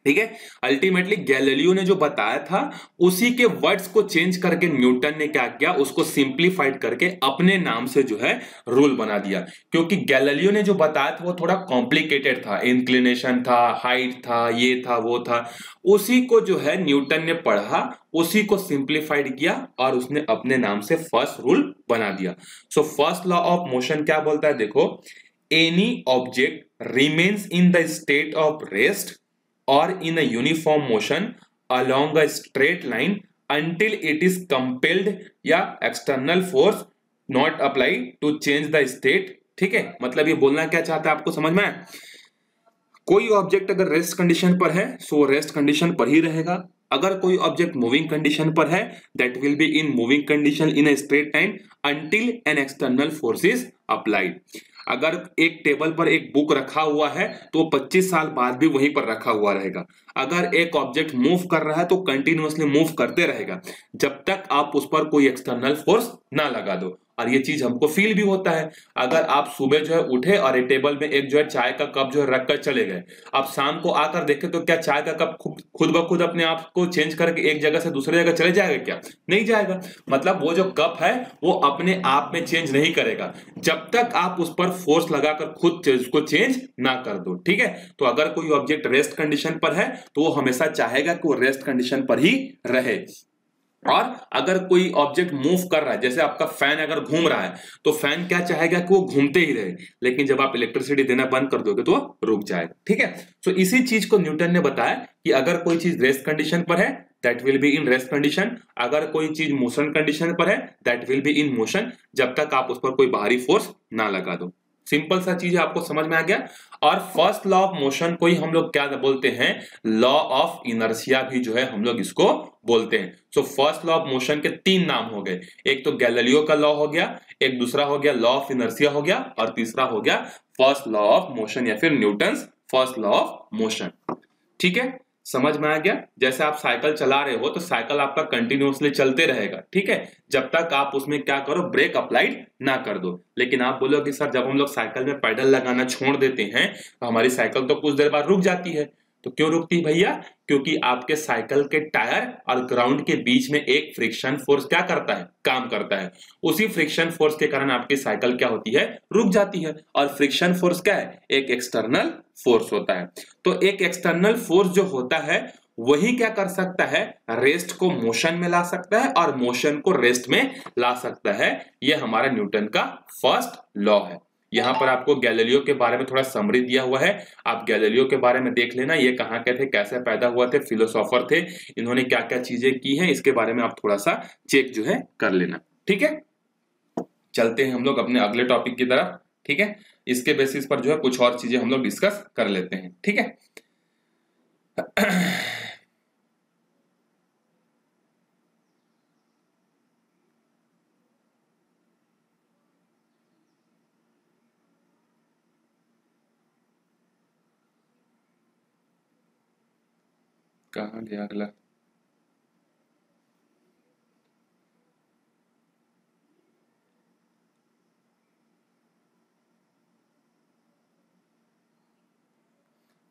A: ठीक है, अल्टीमेटली गैलीलियो ने जो बताया था उसी के वर्ड्स को चेंज करके न्यूटन ने क्या किया, उसको सिंप्लीफाइड करके अपने नाम से जो है रूल बना दिया। क्योंकि गैलीलियो ने जो बताया था वो थोड़ा कॉम्प्लिकेटेड था, इंक्लिनेशन था, हाइट था, ये था वो था, उसी को जो है न्यूटन ने पढ़ा, उसी को सिंप्लीफाइड किया और उसने अपने नाम से फर्स्ट रूल बना दिया। So first law of motion क्या बोलता है, देखो, any object remains in the state of rest or in a uniform motion along a straight line until it is compelled या external force not applied to change the state। ठीक है, मतलब ये बोलना क्या चाहता है, आपको समझ में आया? कोई ऑब्जेक्ट अगर रेस्ट कंडीशन पर है सो रेस्ट कंडीशन पर ही रहेगा, अगर कोई ऑब्जेक्ट मूविंग कंडीशन पर है that will be in moving condition in a straight line until an external force is applied. अगर एक टेबल पर एक बुक रखा हुआ है तो 25 साल बाद भी वहीं पर रखा हुआ रहेगा। अगर एक ऑब्जेक्ट मूव कर रहा है तो कंटिन्यूअसली मूव करते रहेगा जब तक आप उस पर कोई एक्सटर्नल फोर्स ना लगा दो। और ये चीज हमको फील भी होता है। अगर आप सुबह जो है उठे और एक टेबल में एक जो है चाय का कप जो है रखकर चले गए, आप शाम को आकर देखें तो क्या चाय का कप खुद ब खुद अपने आप को चेंज करके एक जगह से दूसरी जगह चले जाएगा क्या? नहीं जाएगा। मतलब वो जो कप है वो अपने आप में चेंज नहीं करेगा जब तक आप उस पर फोर्स लगाकर खुद उसको चेंज ना कर दो। ठीक है, तो अगर कोई ऑब्जेक्ट रेस्ट कंडीशन पर है तो वो हमेशा चाहेगा कि वो रेस्ट कंडीशन पर ही रहे। और अगर कोई ऑब्जेक्ट मूव कर रहा है, जैसे आपका फैन अगर घूम रहा है तो फैन क्या चाहेगा कि वो घूमते ही रहे, लेकिन जब आप इलेक्ट्रिसिटी देना बंद कर दोगे तो वो रुक जाएगा। ठीक है, तो इसी चीज को न्यूटन ने बताया कि अगर कोई चीज रेस्ट कंडीशन पर है that will be in rest condition, अगर कोई चीज मोशन कंडीशन पर है that will be in motion, जब तक आप उस पर कोई बाहरी फोर्स ना लगा दो। सिंपल सा चीज है, आपको समझ में आ गया। और फर्स्ट लॉ ऑफ मोशन को ही हम लोग क्या बोलते हैं, लॉ ऑफ इनर्शिया भी जो है हम लोग इसको बोलते हैं। So first law of motion के 3 नाम हो गए, एक तो गैलीलियो का लॉ हो गया, एक दूसरा हो गया लॉ ऑफ इनर्शिया हो गया, और तीसरा हो गया फर्स्ट लॉ ऑफ मोशन या फिर Newton's first law of motion. ठीक है, समझ में आ गया। जैसे आप साइकिल चला रहे हो तो साइकिल आपका कंटिन्यूअसली चलते रहेगा, ठीक है, जब तक आप उसमें क्या करो, ब्रेक अप्लाइड ना कर दो। लेकिन आप बोलोगे सर जब हम लोग साइकिल में पैडल लगाना छोड़ देते हैं तो हमारी साइकिल तो कुछ देर बाद रुक जाती है। तो क्यों रुकती भैया? क्योंकि आपके साइकिल के टायर और ग्राउंड के बीच में एक फ्रिक्शन फोर्स क्या करता है, काम करता है। उसी फ्रिक्शन फोर्स के कारण आपकी साइकिल क्या होती है, रुक जाती है। और फ्रिक्शन फोर्स क्या है, एक एक्सटर्नल फोर्स होता है। तो एक एक्सटर्नल फोर्स जो होता है वही क्या कर सकता है, रेस्ट को मोशन में ला सकता है और मोशन को रेस्ट में ला सकता है। यह हमारा न्यूटन का फर्स्ट लॉ है। यहां पर आपको गैलीलियो के बारे में थोड़ा समरी दिया हुआ है, आप गैलीलियो के बारे में देख लेना, ये कहाँ के थे, कैसे पैदा हुआ थे, फिलोसोफर थे, इन्होंने क्या क्या चीजें की हैं, इसके बारे में आप थोड़ा सा चेक जो है कर लेना। ठीक है, चलते हैं हम लोग अपने अगले टॉपिक की तरफ। ठीक है, इसके बेसिस पर जो है कुछ और चीजें हम लोग डिस्कस कर लेते हैं। ठीक है, कहाँ गया अगला?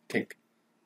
A: ठीक,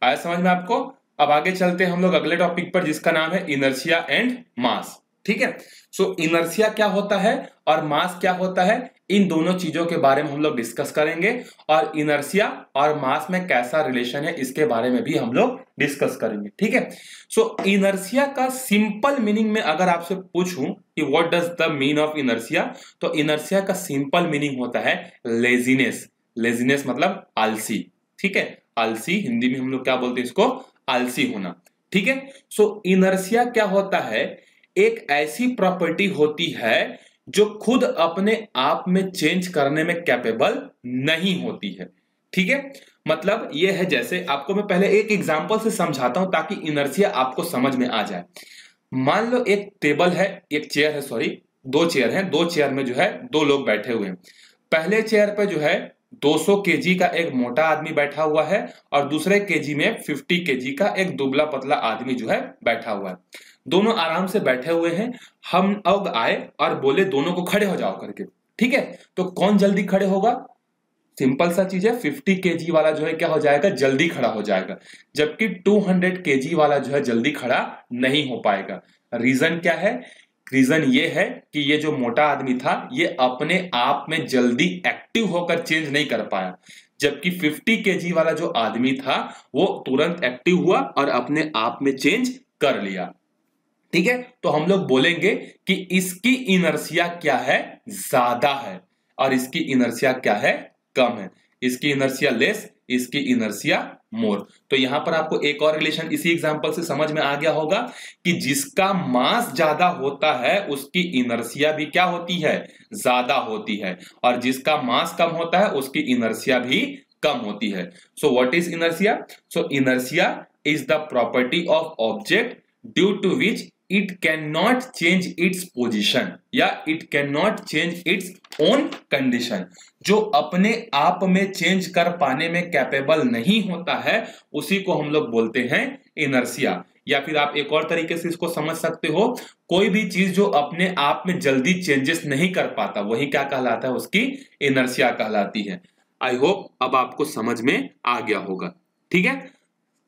A: आया समझ में आपको? अब आगे चलते हैं हम लोग अगले टॉपिक पर जिसका नाम है इनर्शिया एंड मास। ठीक है। सो इनर्शिया क्या होता है और मास क्या होता है, इन दोनों चीजों के बारे में हम लोग डिस्कस करेंगे, और इनर्शिया और मास में कैसा रिलेशन है इसके बारे में भी हम लोग डिस्कस करेंगे। ठीक है। सो इनर्शिया का सिंपल मीनिंग में अगर आपसे पूछूं कि what does the mean of inertia, तो इनर्शिया का सिंपल मीनिंग होता है लेजीनेस। लेजीनेस मतलब आलसी। ठीक है, आलसी, हिंदी में हम लोग क्या बोलते हैं इसको, आलसी होना। ठीक है। सो इनर्शिया क्या होता है, एक ऐसी प्रॉपर्टी होती है जो खुद अपने आप में चेंज करने में कैपेबल नहीं होती है। ठीक है, मतलब ये है, जैसे आपको मैं पहले एक एग्जांपल से समझाता हूं ताकि इनर्शिया आपको समझ में आ जाए। मान लो एक टेबल है, एक चेयर है, सॉरी दो चेयर हैं, दो चेयर में जो है दो लोग बैठे हुए हैं। पहले चेयर पे जो है 200 केजी का एक मोटा आदमी बैठा हुआ है और दूसरे केजी में 50 केजी का एक दुबला पतला आदमी जो है बैठा हुआ है। दोनों आराम से बैठे हुए हैं। हम अब आए और बोले दोनों को खड़े हो जाओ करके। ठीक है, तो कौन जल्दी खड़े होगा, सिंपल सा चीज है, 50 केजी वाला जो है क्या हो जाएगा, जल्दी खड़ा हो जाएगा, जबकि 200 केजी वाला जो है जल्दी खड़ा नहीं हो पाएगा। रीजन क्या है, रीजन ये है कि ये जो मोटा आदमी था ये अपने आप में जल्दी एक्टिव होकर चेंज नहीं कर पाया, जबकि 50 केजी वाला जो आदमी था वो तुरंत एक्टिव हुआ और अपने आप में चेंज कर लिया। ठीक है, तो हम लोग बोलेंगे कि इसकी इनर्शिया क्या है, ज्यादा है, और इसकी इनर्शिया क्या है, कम है। इसकी इनर्शिया लेस, इसकी इनर्शिया मोर। तो यहां पर आपको एक और रिलेशन इसी एग्जांपल से समझ में आ गया होगा कि जिसका मास ज्यादा होता है उसकी इनर्शिया भी क्या होती है, ज्यादा होती है, और जिसका मास कम होता है उसकी इनर्शिया भी कम होती है। So what is inertia? So inertia is the property of object due to which it cannot change its position या it cannot change its own condition। जो अपने आप में चेंज कर पाने में कैपेबल नहीं होता है उसी को हम लोग बोलते हैं इनर्शिया। या फिर आप एक और तरीके से इसको समझ सकते हो, कोई भी चीज जो अपने आप में जल्दी चेंजेस नहीं कर पाता वही क्या कहलाता है, उसकी इनर्शिया कहलाती है। आई होप अब आपको समझ में आ गया होगा। ठीक है,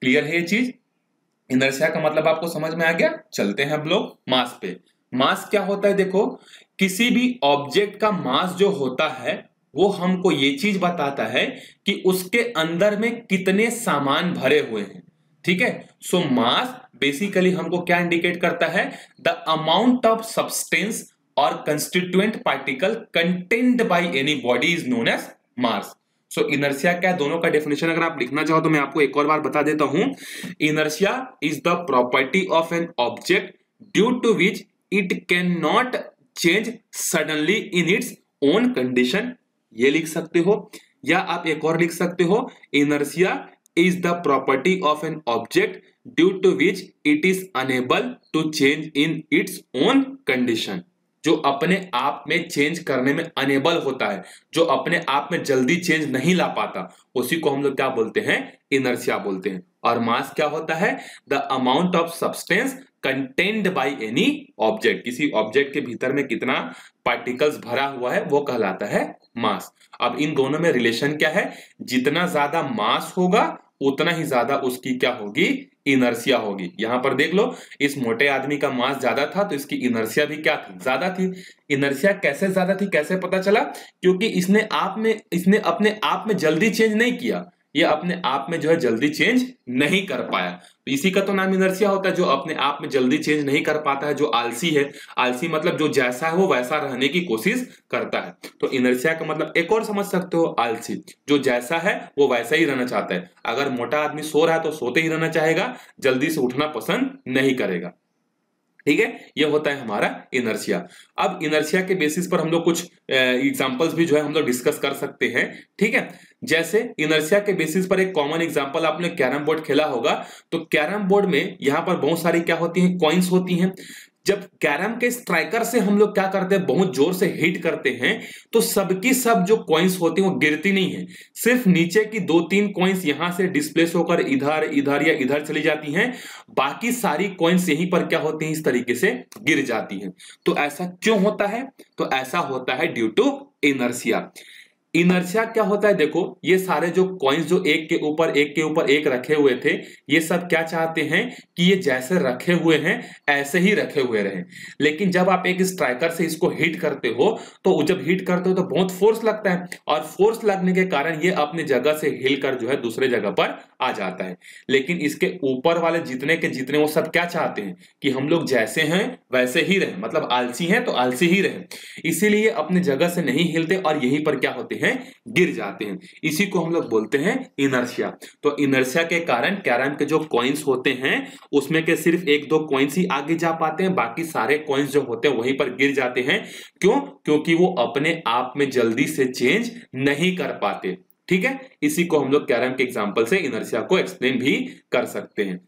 A: क्लियर है ये चीज, इनर्शिया का मतलब आपको समझ में आ गया। चलते हैं अब लोग मास पे। मास क्या होता है, देखो किसी भी ऑब्जेक्ट का मास जो होता है वो हमको ये चीज बताता है कि उसके अंदर में कितने सामान भरे हुए हैं। ठीक है, सो मास बेसिकली हमको क्या इंडिकेट करता है, द अमाउंट ऑफ सब्सटेंस और constituent particle contained by any body is known as mass. So inertia क्या है, दोनों का डेफिनेशन अगर आप लिखना चाहो तो मैं आपको एक और बार बता देता हूं। Inertia is the property of an object due to which it can not change suddenly in its own condition, ये लिख सकते हो। या आप एक और लिख सकते हो, inertia is the property of an object due to which it is unable to change in its own condition. जो अपने आप में चेंज करने में अनेबल होता है, जो अपने आप में जल्दी चेंज नहीं ला पाता, उसी को हम लोग क्या बोलते हैं, इनर्शिया बोलते हैं। और मास क्या होता है, the amount of substance contained by any object, किसी ऑब्जेक्ट के भीतर में कितना पार्टिकल्स भरा हुआ है वो कहलाता है मास। अब इन दोनों में रिलेशन क्या है, जितना ज्यादा मास होगा उतना ही ज्यादा उसकी क्या होगी, इनर्शिया होगी। यहां पर देख लो, इस मोटे आदमी का मास ज्यादा था तो इसकी इनर्शिया भी क्या थी, ज्यादा थी। इनर्शिया कैसे ज्यादा थी, कैसे पता चला, क्योंकि इसने अपने आप में जल्दी चेंज नहीं किया, ये अपने आप में जो है जल्दी चेंज नहीं कर पाया, तो इसी का तो नाम इनर्शिया होता है। जो अपने आप में जल्दी चेंज नहीं कर पाता है, जो आलसी है, आलसी मतलब जो जैसा है वो वैसा रहने की कोशिश करता है। तो इनर्शिया का मतलब एक और समझ सकते हो, आलसी, जो जैसा है वो वैसा ही रहना चाहता है। अगर मोटा आदमी सो रहा है तो सोते ही रहना चाहेगा, जल्दी से उठना पसंद नहीं करेगा। ठीक है, ये होता है हमारा इनर्शिया। अब इनर्शिया के बेसिस पर हम लोग कुछ एग्जांपल्स भी जो है हम लोग डिस्कस कर सकते हैं। ठीक है, जैसे इनर्शिया के बेसिस पर एक कॉमन एग्जांपल, आपने कैरम बोर्ड खेला होगा, तो कैरम बोर्ड में यहां पर बहुत सारी क्या होती हैं, कॉइन्स होती हैं। जब कैरम के स्ट्राइकर से हम लोग क्या करते हैं, बहुत जोर से हिट करते हैं, तो सबकी सब जो कॉइन्स होती हैं वो गिरती नहीं है, सिर्फ नीचे की 2-3 कॉइन्स यहां से डिस्प्लेस होकर इधर इधर या इधर चली जाती हैं, बाकी सारी कॉइन्स यहीं पर क्या होती हैं, इस तरीके से गिर जाती हैं। तो ऐसा क्यों होता है, तो ऐसा होता है ड्यू टू इनर्शिया। इनर्शिया क्या होता है, देखो ये सारे जो कॉइन्स जो एक के ऊपर एक रखे हुए थे, ये सब क्या चाहते हैं कि ये जैसे रखे हुए हैं ऐसे ही रखे हुए रहें। लेकिन जब आप एक स्ट्राइकर से इसको हिट करते हो, तो जब हिट करते हो तो बहुत फोर्स लगता है, और फोर्स लगने के कारण ये अपनी जगह से हिलकर जो है दूसरे जगह पर आ जाता है। लेकिन इसके ऊपर वाले जितने के जितने वो सब क्या चाहते हैं कि हम लोग जैसे हैं वैसे ही रहें, मतलब आलसी हैं तो आलसी ही रहें, इसीलिए अपनी जगह से नहीं हिलते और यहीं पर क्या होते हैं, गिर जाते हैं। इसी को हम लोग बोलते हैं इनर्शिया। तो इनर्शिया के कारण कैरम के जो कॉइन्स होते हैं उसमें के सिर्फ एक दो कॉइन्स ही आगे जा पाते हैं, बाकी सारे कॉइन्स जो होते हैं वहीं पर गिर जाते हैं। क्यों? क्योंकि वो अपने आप में जल्दी से चेंज नहीं कर पाते। ठीक है, इसी को हम लोग कैरम के एग्जांपल से इनर्शिया को एक्सप्लेन भी कर सकते हैं।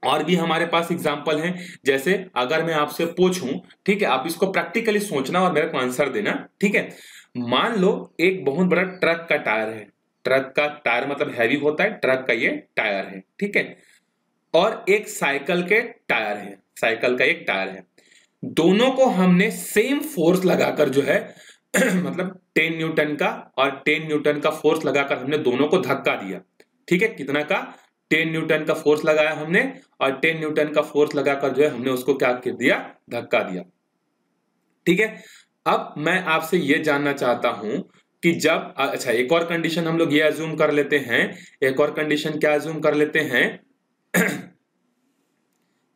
A: और भी हमारे पास एग्जाम्पल हैं, जैसे अगर मैं आपसे पूछूं, ठीक है, आप इसको प्रैक्टिकली सोचना और मेरे को आंसर देना। ठीक है, मान लो एक बहुत बड़ा ट्रक का टायर है, ट्रक का टायर मतलब हैवी होता है, ट्रक का ये टायर है, ठीक है, और एक साइकिल के टायर है, साइकिल का एक टायर है। दोनों को हमने सेम फोर्स लगाकर जो है मतलब 10 न्यूटन का और 10 न्यूटन का फोर्स लगाकर हमने दोनों को धक्का दिया। ठीक है, कितना का? 10 न्यूटन का फोर्स लगाया हमने, और 10 न्यूटन का फोर्स लगाकर जो है हमने उसको क्या कर दिया, धक्का दिया। ठीक है, अब मैं आपसे यह जानना चाहता हूं कि जब, अच्छा एक और कंडीशन हम लोग ये अज्यूम कर लेते हैं, एक और कंडीशन क्या अज्यूम कर लेते हैं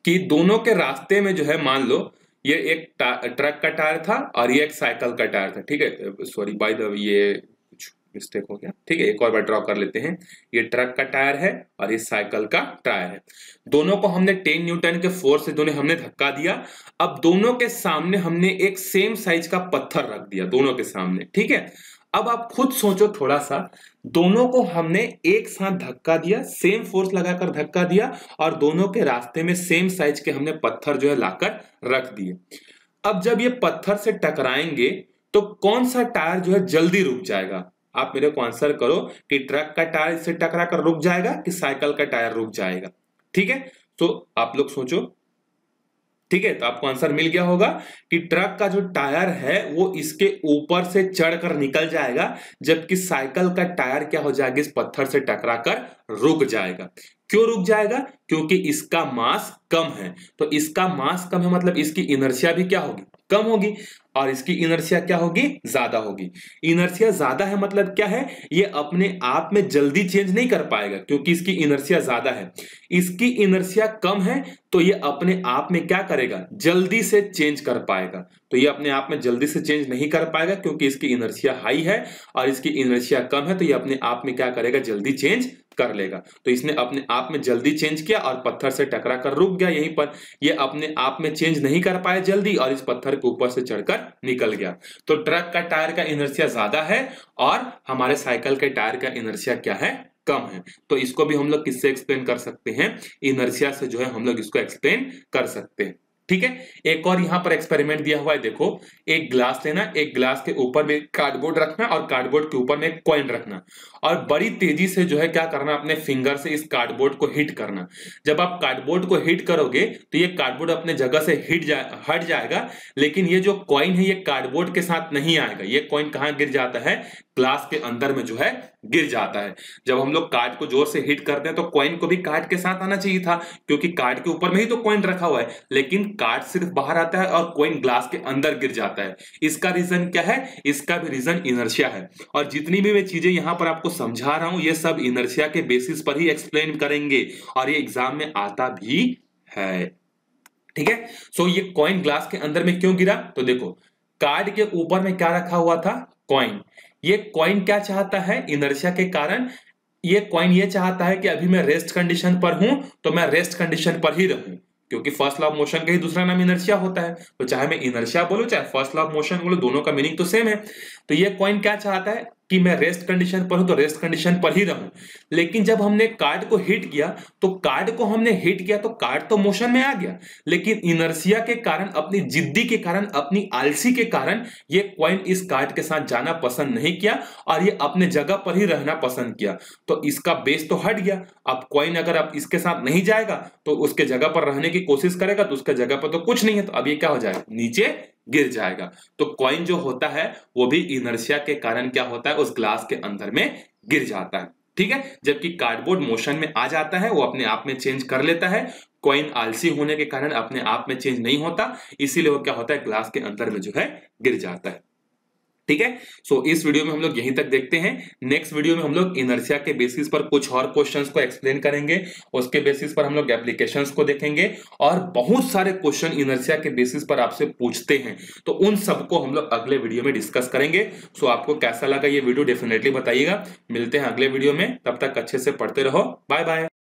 A: कि दोनों के रास्ते में जो है, मान लो ये एक ट्रक का टायर था और ये एक साइकिल का टायर था। ठीक है, सॉरी बाय द ये कुछ मिस्टेक हो गया। ठीक है, एक और बार ड्रॉ कर लेते हैं। ये ट्रक का टायर है और ये साइकिल का टायर है। दोनों को हमने 10 न्यूटन के फोर्स से दोनों हमने धक्का दिया। अब दोनों के सामने हमने एक सेम साइज का पत्थर रख दिया, दोनों के सामने। ठीक है, अब आप खुद सोचो थोड़ा सा, दोनों को हमने एक साथ धक्का दिया, सेम फोर्स लगाकर धक्का दिया, और दोनों के रास्ते में सेम साइज के हमने पत्थर जो है लाकर रख दिए। अब जब ये पत्थर से टकराएंगे तो कौन सा टायर जो है जल्दी रुक जाएगा? आप मेरे को आंसर करो कि ट्रक का टायर से टकरा कर रुक जाएगा कि साइकिल का टायर रुक जाएगा? ठीक है, तो आप लोग सोचो। ठीक है, तो आपको आंसर मिल गया होगा कि ट्रक का जो टायर है वो इसके ऊपर से चढ़कर निकल जाएगा, जबकि साइकिल का टायर क्या हो जाएगा, इस पत्थर से टकराकर रुक जाएगा। क्यों रुक जाएगा? क्योंकि इसका मास कम है। तो इसका मास कम है मतलब इसकी इनर्शिया भी क्या होगी, कम होगी, और इसकी इनर्शिया क्या होगी, ज्यादा होगी। इनर्शिया ज्यादा है मतलब क्या है, ये अपने आप में जल्दी चेंज नहीं कर पाएगा क्योंकि इसकी इनर्शिया ज्यादा है। इसकी इनर्शिया कम है तो ये अपने आप में क्या करेगा, जल्दी से चेंज कर पाएगा। तो ये अपने आप में जल्दी से चेंज नहीं कर पाएगा क्योंकि इसकी इनर्शिया हाई है, और इसकी इनर्शिया कम है तो ये अपने आप में क्या करेगा, जल्दी चेंज कर लेगा। तो इसने अपने आप में जल्दी चेंज किया और पत्थर से टकरा कर रुक गया यहीं पर। ये अपने आप में चेंज नहीं कर पाया जल्दी, और इस पत्थर के ऊपर से चढ़कर निकल गया। तो ट्रक का टायर का इनर्शिया ज्यादा है और हमारे साइकिल के टायर का इनर्शिया क्या है, कम है। तो इसको भी हम लोग किससे एक्सप्लेन कर सकते हैं, इनर्शिया से जो है हम लोग इसको एक्सप्लेन कर सकते हैं। ठीक है, एक और यहां पर एक्सपेरिमेंट दिया हुआ है, देखो एक ग्लास लेना, एक ग्लास के ऊपर में कार्डबोर्ड रखना और कार्डबोर्ड के ऊपर में एक कॉइन रखना, और बड़ी तेजी से जो है क्या करना, अपने फिंगर से इस कार्डबोर्ड को हिट करना। जब आप कार्डबोर्ड को हिट करोगे तो ये कार्डबोर्ड अपने जगह से हट जाएगा, लेकिन ये जो कॉइन है ये कार्डबोर्ड के साथ नहीं आएगा। ये कॉइन कहां गिर जाता है, ग्लास के अंदर में जो है गिर जाता है। जब हम लोग कार्ड को जोर से हिट करते हैं तो कॉइन को भी कार्ड के साथ आना चाहिए था, क्योंकि कार्ड के ऊपर में ही तो कॉइन रखा हुआ है, लेकिन कार्ड सिर्फ बाहर आता है और कॉइन ग्लास के अंदर गिर जाता है। इसका रीजन क्या है, इसका भी रीजन इनर्शिया है। और जितनी भी मैं चीजें यहां पर आपको समझा रहा हूं ये सब इनर्शिया के बेसिस पर ही एक्सप्लेन करेंगे, और ये एग्जाम में आता भी है। ठीक है, सो ये कॉइन ग्लास के अंदर में क्यों गिरा, तो देखो कार्ड के ऊपर में क्या रखा हुआ था, कॉइन। ये कॉइन क्या चाहता है, इनर्शिया के कारण ये कॉइन ये चाहता है कि अभी मैं रेस्ट कंडीशन पर हूं तो मैं रेस्ट कंडीशन पर ही रहूं, क्योंकि फर्स्ट लॉ ऑफ मोशन का ही दूसरा नाम इनर्शिया होता है। तो चाहे मैं इनर्शिया बोलूं चाहे फर्स्ट लॉ ऑफ मोशन बोलूं, दोनों का मीनिंग तो सेम है। तो ये कॉइन क्या चाहता है कि मैं रेस्ट कंडीशन पर हूं तो रेस्ट कंडीशन पर ही रहूं। लेकिन जब हमने कार्ड को हिट किया तो कार्ड तो मोशन में आ गया, लेकिन इनर्शिया के कारण, अपनी जिद्दी के कारण, अपनी आलसी के कारण ये कॉइन इस कार्ड के साथ जाना पसंद नहीं किया और ये अपने जगह पर ही रहना पसंद किया। तो इसका बेस तो हट गया। अब कॉइन अगर अब इसके साथ नहीं जाएगा तो उसके जगह पर रहने की कोशिश करेगा, तो उसके जगह पर तो कुछ नहीं है, तो अब ये क्या हो जाएगा, नीचे गिर जाएगा। तो कॉइन जो होता है वो भी इनर्शिया के कारण क्या होता है, उस ग्लास के अंदर में गिर जाता है। ठीक है, जबकि कार्डबोर्ड मोशन में आ जाता है, वो अपने आप में चेंज कर लेता है। कॉइन आलसी होने के कारण अपने आप में चेंज नहीं होता, इसीलिए वो क्या होता है, ग्लास के अंदर में जो है गिर जाता है। ठीक है, सो इस वीडियो में हम लोग यहीं तक देखते हैं। नेक्स्ट वीडियो में हम लोग इनर्शिया के बेसिस पर कुछ और क्वेश्चंस को एक्सप्लेन करेंगे, उसके बेसिस पर हम लोग एप्लीकेशंस को देखेंगे, और बहुत सारे क्वेश्चन इनर्शिया के बेसिस पर आपसे पूछते हैं, तो उन सबको हम लोग अगले वीडियो में डिस्कस करेंगे। सो आपको कैसा लगा ये वीडियो डेफिनेटली बताइएगा। मिलते हैं अगले वीडियो में, तब तक अच्छे से पढ़ते रहो। Bye bye.